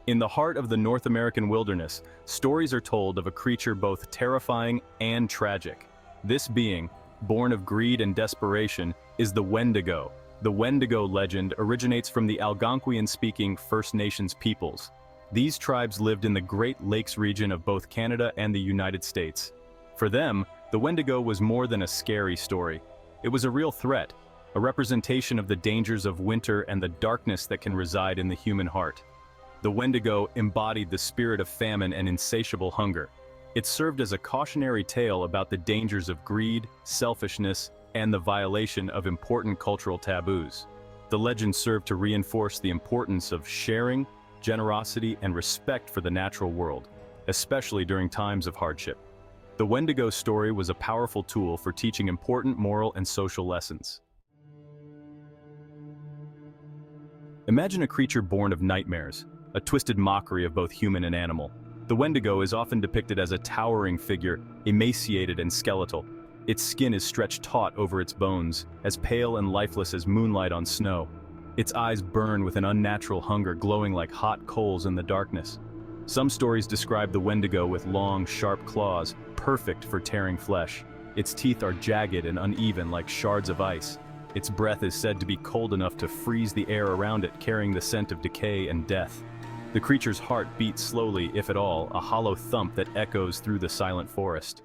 In the heart of the North American wilderness, stories are told of a creature both terrifying and tragic. This being, born of greed and desperation, is the Wendigo. The Wendigo legend originates from the Algonquian-speaking First Nations peoples. These tribes lived in the Great Lakes region of both Canada and the United States. For them, the Wendigo was more than a scary story. It was a real threat, a representation of the dangers of winter and the darkness that can reside in the human heart. The Wendigo embodied the spirit of famine and insatiable hunger. It served as a cautionary tale about the dangers of greed, selfishness, and the violation of important cultural taboos. The legend served to reinforce the importance of sharing, generosity, and respect for the natural world, especially during times of hardship. The Wendigo story was a powerful tool for teaching important moral and social lessons. Imagine a creature born of nightmares, a twisted mockery of both human and animal. The Wendigo is often depicted as a towering figure, emaciated and skeletal. Its skin is stretched taut over its bones, as pale and lifeless as moonlight on snow. Its eyes burn with an unnatural hunger, glowing like hot coals in the darkness. Some stories describe the Wendigo with long, sharp claws, perfect for tearing flesh. Its teeth are jagged and uneven like shards of ice. Its breath is said to be cold enough to freeze the air around it, carrying the scent of decay and death. The creature's heart beats slowly, if at all, a hollow thump that echoes through the silent forest.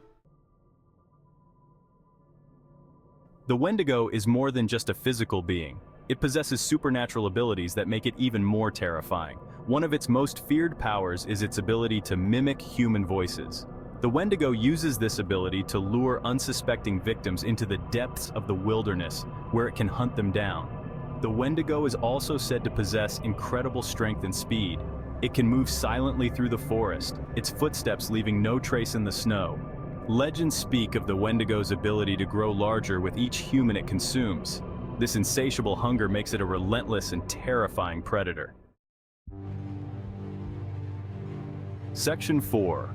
The Wendigo is more than just a physical being. It possesses supernatural abilities that make it even more terrifying. One of its most feared powers is its ability to mimic human voices. The Wendigo uses this ability to lure unsuspecting victims into the depths of the wilderness, where it can hunt them down. The Wendigo is also said to possess incredible strength and speed. It can move silently through the forest, its footsteps leaving no trace in the snow. Legends speak of the Wendigo's ability to grow larger with each human it consumes. This insatiable hunger makes it a relentless and terrifying predator. Section 4.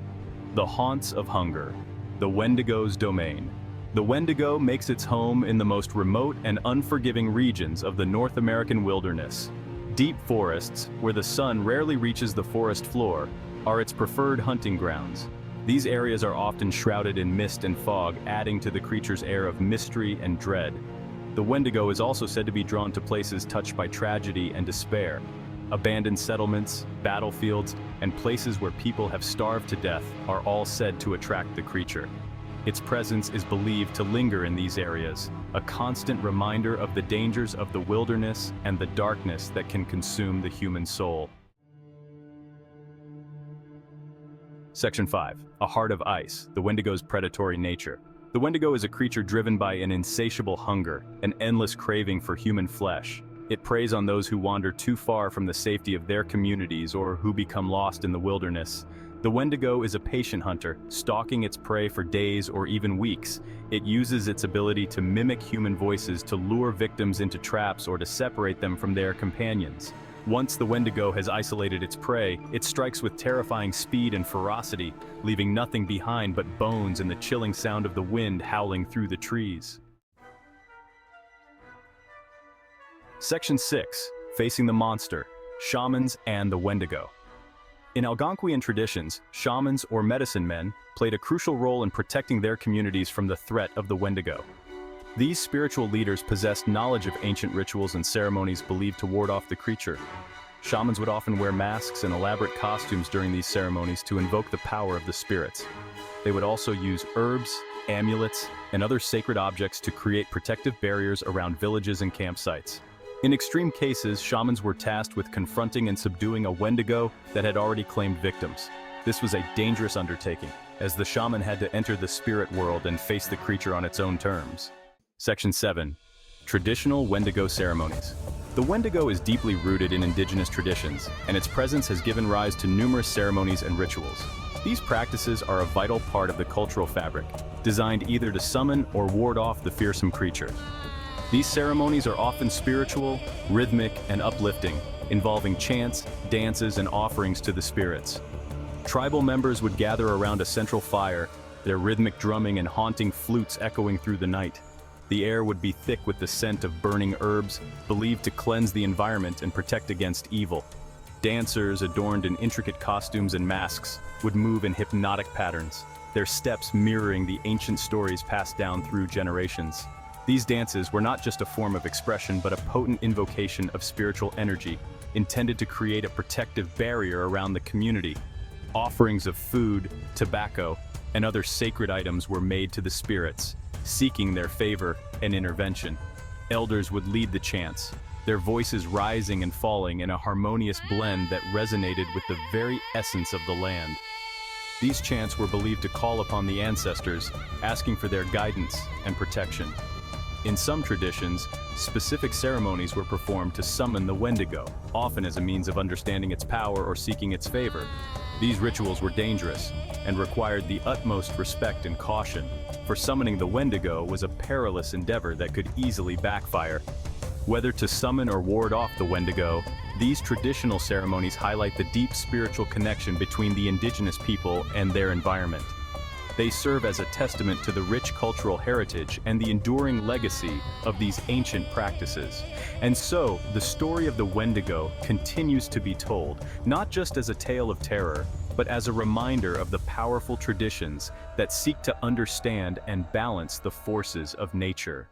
The Haunts of Hunger. The Wendigo's Domain. The Wendigo makes its home in the most remote and unforgiving regions of the North American wilderness. Deep forests, where the sun rarely reaches the forest floor, are its preferred hunting grounds. These areas are often shrouded in mist and fog, adding to the creature's air of mystery and dread. The Wendigo is also said to be drawn to places touched by tragedy and despair. Abandoned settlements, battlefields, and places where people have starved to death are all said to attract the creature. Its presence is believed to linger in these areas, a constant reminder of the dangers of the wilderness and the darkness that can consume the human soul. Section 5. A Heart of Ice, the Wendigo's predatory nature. The Wendigo is a creature driven by an insatiable hunger, an endless craving for human flesh. It preys on those who wander too far from the safety of their communities or who become lost in the wilderness. The Wendigo is a patient hunter, stalking its prey for days or even weeks. It uses its ability to mimic human voices to lure victims into traps or to separate them from their companions. Once the Wendigo has isolated its prey, it strikes with terrifying speed and ferocity, leaving nothing behind but bones and the chilling sound of the wind howling through the trees. Section 6. Facing the Monster, Shamans and the Wendigo. In Algonquian traditions, shamans or medicine men played a crucial role in protecting their communities from the threat of the Wendigo. These spiritual leaders possessed knowledge of ancient rituals and ceremonies believed to ward off the creature. Shamans would often wear masks and elaborate costumes during these ceremonies to invoke the power of the spirits. They would also use herbs, amulets, and other sacred objects to create protective barriers around villages and campsites. In extreme cases, shamans were tasked with confronting and subduing a Wendigo that had already claimed victims. This was a dangerous undertaking, as the shaman had to enter the spirit world and face the creature on its own terms. Section 7. Traditional Wendigo Ceremonies. The Wendigo is deeply rooted in indigenous traditions, and its presence has given rise to numerous ceremonies and rituals. These practices are a vital part of the cultural fabric, designed either to summon or ward off the fearsome creature. These ceremonies are often spiritual, rhythmic, and uplifting, involving chants, dances, and offerings to the spirits. Tribal members would gather around a central fire, their rhythmic drumming and haunting flutes echoing through the night. The air would be thick with the scent of burning herbs, believed to cleanse the environment and protect against evil. Dancers, adorned in intricate costumes and masks, would move in hypnotic patterns, their steps mirroring the ancient stories passed down through generations. These dances were not just a form of expression but a potent invocation of spiritual energy, intended to create a protective barrier around the community. Offerings of food, tobacco, and other sacred items were made to the spirits, seeking their favor and intervention. Elders would lead the chants, their voices rising and falling in a harmonious blend that resonated with the very essence of the land. These chants were believed to call upon the ancestors, asking for their guidance and protection. In some traditions, specific ceremonies were performed to summon the Wendigo, often as a means of understanding its power or seeking its favor. These rituals were dangerous and required the utmost respect and caution, for summoning the Wendigo was a perilous endeavor that could easily backfire. Whether to summon or ward off the Wendigo, these traditional ceremonies highlight the deep spiritual connection between the indigenous people and their environment. They serve as a testament to the rich cultural heritage and the enduring legacy of these ancient practices. And so, the story of the Wendigo continues to be told, not just as a tale of terror, but as a reminder of the powerful traditions that seek to understand and balance the forces of nature.